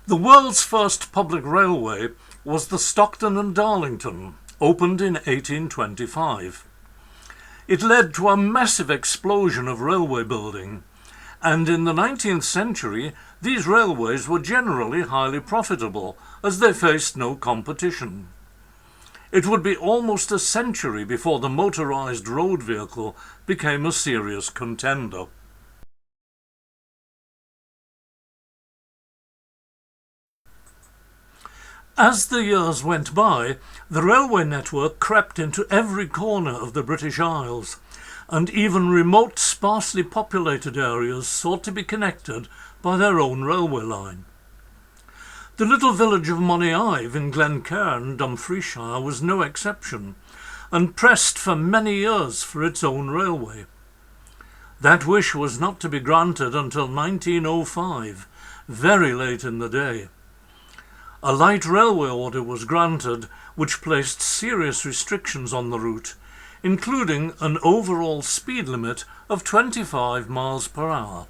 The world's first public railway was the Stockton and Darlington, opened in 1825. It led to a massive explosion of railway building, and in the 19th century these railways were generally highly profitable as they faced no competition. It would be almost a century before the motorised road vehicle became a serious contender. As the years went by, the railway network crept into every corner of the British Isles, and even remote, sparsely populated areas sought to be connected by their own railway line. The little village of Cairn in Cairn, Dumfriesshire, was no exception, and pressed for many years for its own railway. That wish was not to be granted until 1905, very late in the day. A light railway order was granted, which placed serious restrictions on the route, including an overall speed limit of 25 miles per hour.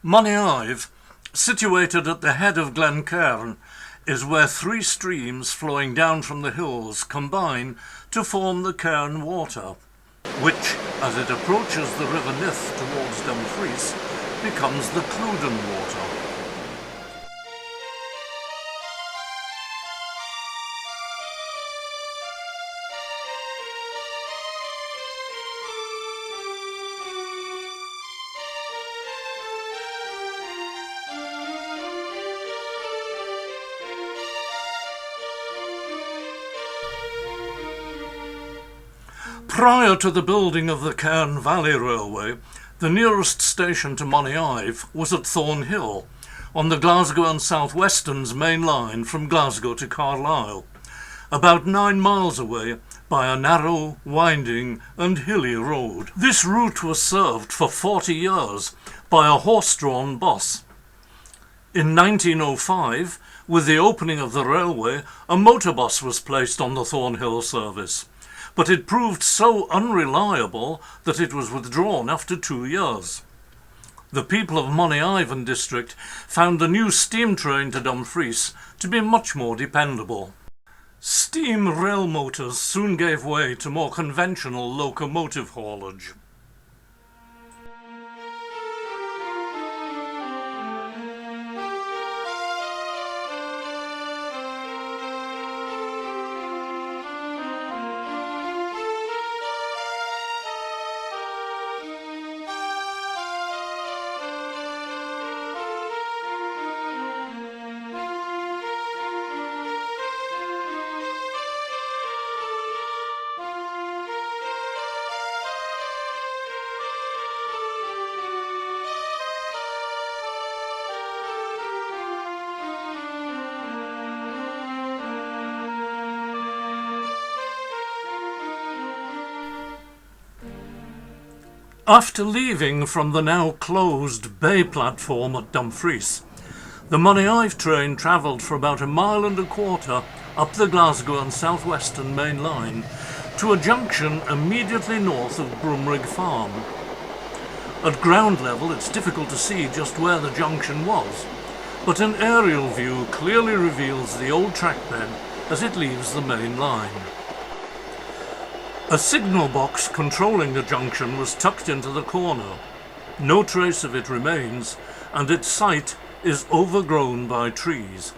Cairn, situated at the head of Cairn, is where three streams flowing down from the hills combine to form the Cairn water, which, as it approaches the River Nith towards Dumfries, becomes the Clwden water. Prior to the building of the Cairn Valley Railway, the nearest station to Moniaive was at Thornhill, on the Glasgow and South Western's main line from Glasgow to Carlisle, about 9 miles away by a narrow, winding and hilly road. This route was served for 40 years by a horse-drawn bus. In 1905, with the opening of the railway, a motor bus was placed on the Thornhill service, but it proved so unreliable that it was withdrawn after 2 years. The people of Moniaive district found the new steam train to Dumfries to be much more dependable. Steam rail motors soon gave way to more conventional locomotive haulage. After leaving from the now closed bay platform at Dumfries, the Moniaive train travelled for about 1.25 miles up the Glasgow and South Western main line to a junction immediately north of Broomrig Farm. At ground level it's difficult to see just where the junction was, but an aerial view clearly reveals the old trackbed as it leaves the main line. A signal box controlling the junction was tucked into the corner. No trace of it remains, and its site is overgrown by trees.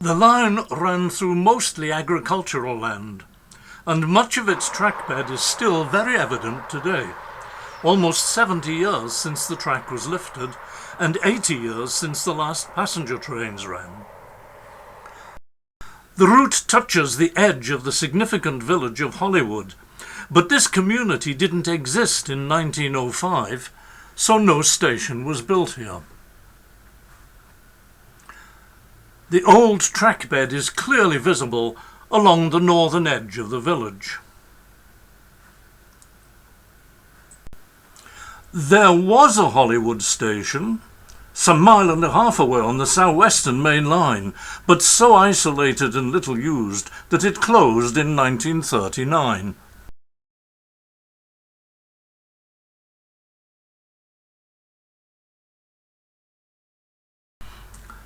The line ran through mostly agricultural land, and much of its trackbed is still very evident today, almost 70 years since the track was lifted, and 80 years since the last passenger trains ran. The route touches the edge of the significant village of Hollywood, but this community didn't exist in 1905, so no station was built here. The old trackbed is clearly visible along the northern edge of the village. There was a Hollywood station, some 1.5 miles away on the southwestern main line, but so isolated and little used that it closed in 1939.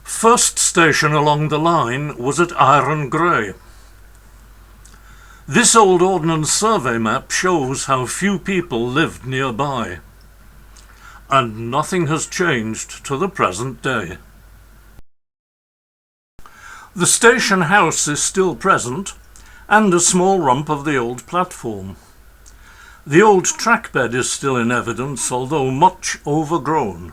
First station along the line was at Iron Grey. This old Ordnance Survey map shows how few people lived nearby, and nothing has changed to the present day. The station house is still present, and a small rump of the old platform. The old trackbed is still in evidence, although much overgrown.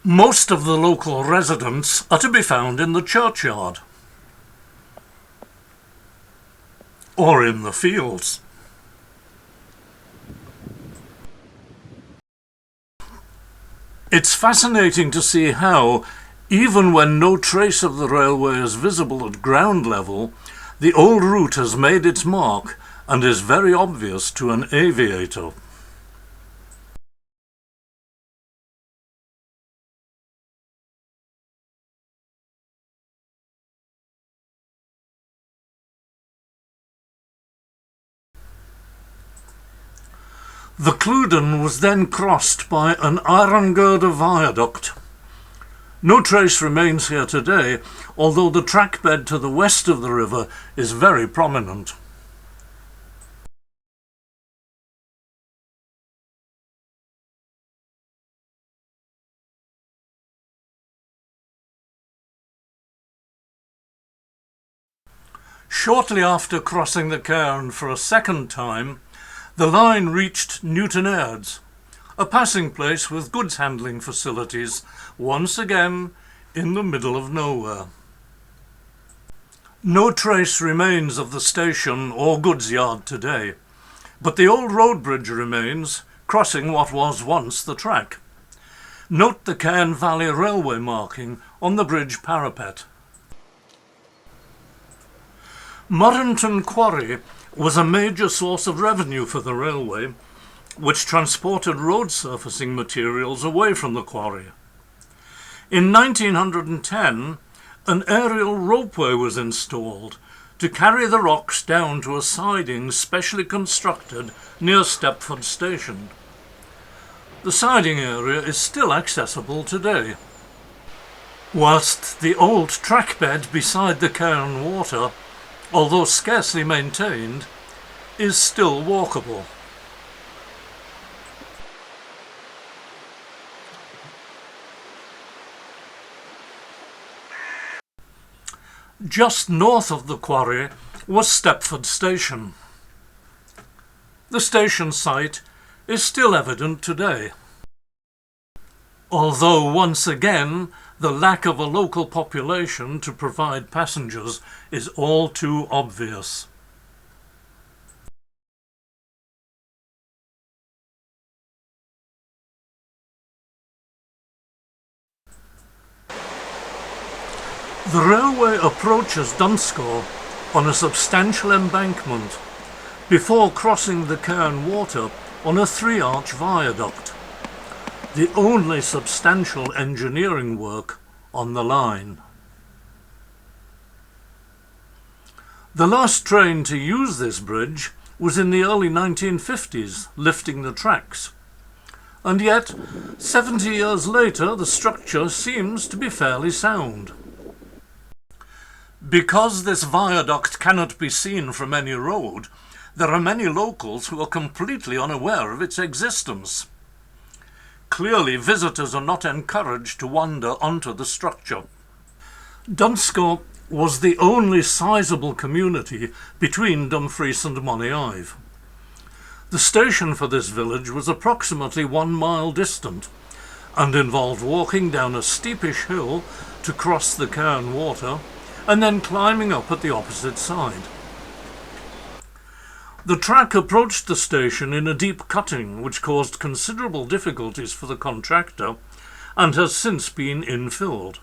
Most of the local residents are to be found in the churchyard or in the fields. It's fascinating to see how, even when no trace of the railway is visible at ground level, the old route has made its mark and is very obvious to an aviator. The Clwden was then crossed by an iron girder viaduct. No trace remains here today, although the trackbed to the west of the river is very prominent. Shortly after crossing the Cairn for a second time, the line reached Newton Airds, a passing place with goods handling facilities, once again in the middle of nowhere. No trace remains of the station or goods yard today, but the old road bridge remains, crossing what was once the track. Note the Cairn Valley Railway marking on the bridge parapet. Morrington Quarry was a major source of revenue for the railway, which transported road surfacing materials away from the quarry. In 1910, an aerial ropeway was installed to carry the rocks down to a siding specially constructed near Stepford Station. The siding area is still accessible today, whilst the old trackbed beside the Cairn water, although scarcely maintained, is still walkable. Just north of the quarry was Stepford Station. The station site is still evident today, although once again the lack of a local population to provide passengers is all too obvious. The railway approaches Dunscore on a substantial embankment before crossing the Cairn water on a 3-arch viaduct, the only substantial engineering work on the line. The last train to use this bridge was in the early 1950s, lifting the tracks. And yet, 70 years later, the structure seems to be fairly sound. Because this viaduct cannot be seen from any road, there are many locals who are completely unaware of its existence. Clearly, visitors are not encouraged to wander onto the structure. Dunscore was the only sizable community between Dumfries and Moniaive. The station for this village was approximately 1 mile distant and involved walking down a steepish hill to cross the Cairn water and then climbing up at the opposite side. The track approached the station in a deep cutting which caused considerable difficulties for the contractor and has since been infilled.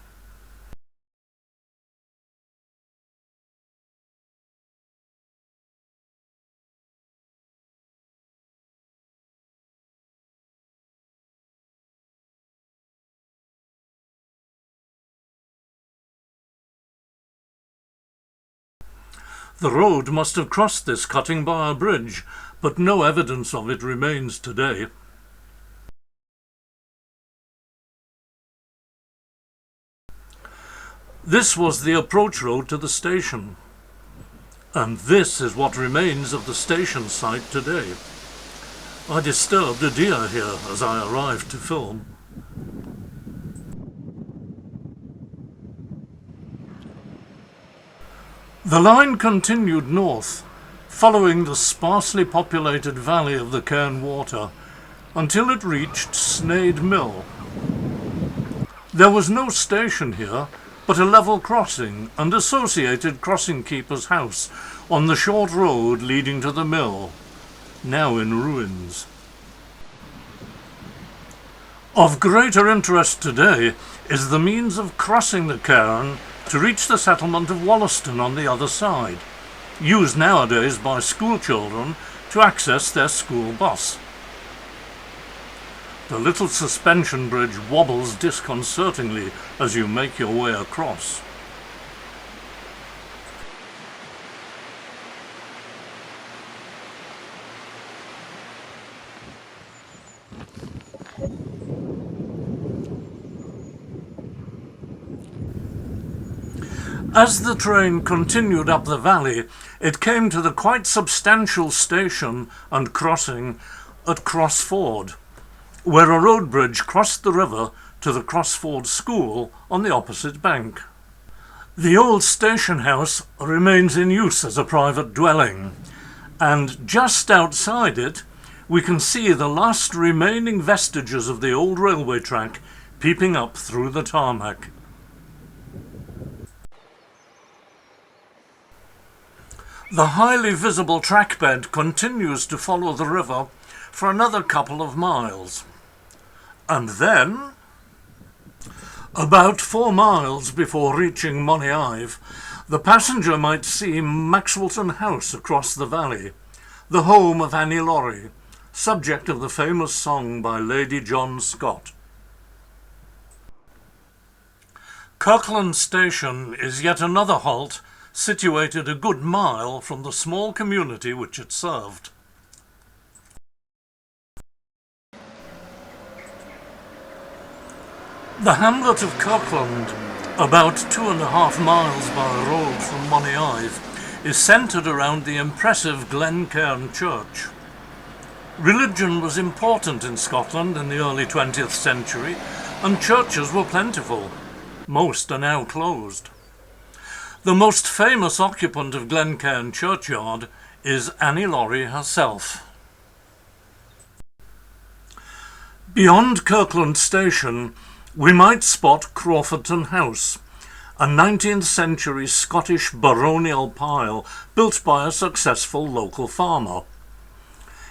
The road must have crossed this cutting by a bridge, but no evidence of it remains today. This was the approach road to the station, and this is what remains of the station site today. I disturbed a deer here as I arrived to film. The line continued north, following the sparsely populated valley of the Cairn water, until it reached Sneyd Mill. There was no station here, but a level crossing and associated crossing keeper's house on the short road leading to the mill, now in ruins. Of greater interest today is the means of crossing the Cairn to reach the settlement of Wollaston on the other side, used nowadays by school children to access their school bus. The little suspension bridge wobbles disconcertingly as you make your way across. As the train continued up the valley, it came to the quite substantial station and crossing at Crossford, where a road bridge crossed the river to the Crossford School on the opposite bank. The old station house remains in use as a private dwelling, and just outside it we can see the last remaining vestiges of the old railway track peeping up through the tarmac. The highly visible trackbed continues to follow the river for another couple of miles. And then, about 4 miles before reaching Moniaive, the passenger might see Maxwelton House across the valley, the home of Annie Laurie, subject of the famous song by Lady John Scott. Kirkland Station is yet another halt situated a good mile from the small community which it served. The hamlet of Kirkland, about 2.5 miles by road from Moniaive, is centred around the impressive Glen Cairn church. Religion was important in Scotland in the early 20th century, and churches were plentiful. Most are now closed. The most famous occupant of Glen Cairn churchyard is Annie Laurie herself. Beyond Kirkland Station, we might spot Crawfordton House, a 19th century Scottish baronial pile built by a successful local farmer.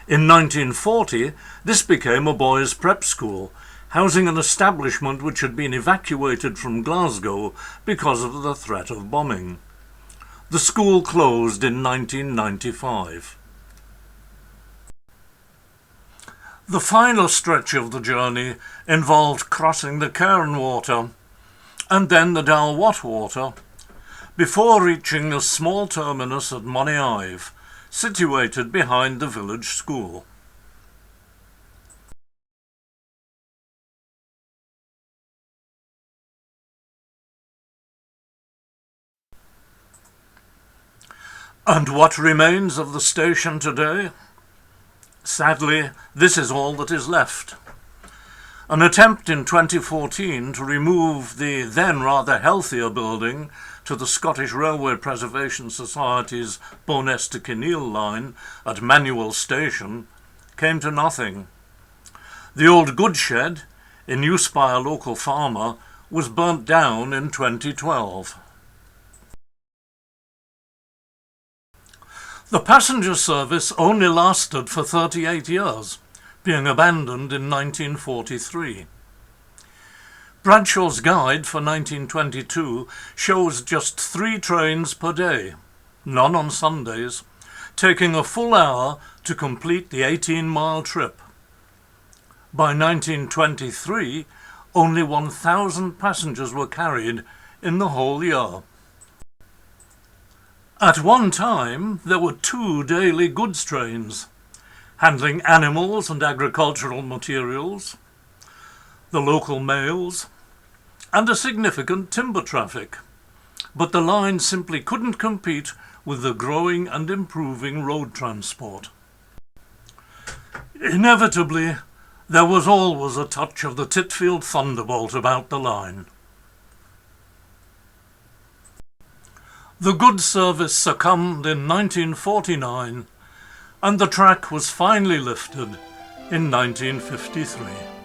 In 1940, this became a boys' prep school, housing an establishment which had been evacuated from Glasgow because of the threat of bombing. The school closed in 1995. The final stretch of the journey involved crossing the Cairn water and then the Dalwhat water before reaching a small terminus at Moniaive, situated behind the village school. And what remains of the station today? Sadly, this is all that is left. An attempt in 2014 to remove the then rather healthier building to the Scottish Railway Preservation Society's Bo'ness to Kinneil line at Manuel Station came to nothing. The old goods shed, in use by a local farmer, was burnt down in 2012. The passenger service only lasted for 38 years, being abandoned in 1943. Bradshaw's guide for 1922 shows just 3 trains per day, none on Sundays, taking a full hour to complete the 18-mile trip. By 1923, only 1,000 passengers were carried in the whole year. At one time, there were 2 daily goods trains, handling animals and agricultural materials, the local mails, and a significant timber traffic. But the line simply couldn't compete with the growing and improving road transport. Inevitably, there was always a touch of the Titfield thunderbolt about the line. The goods service succumbed in 1949, and the track was finally lifted in 1953.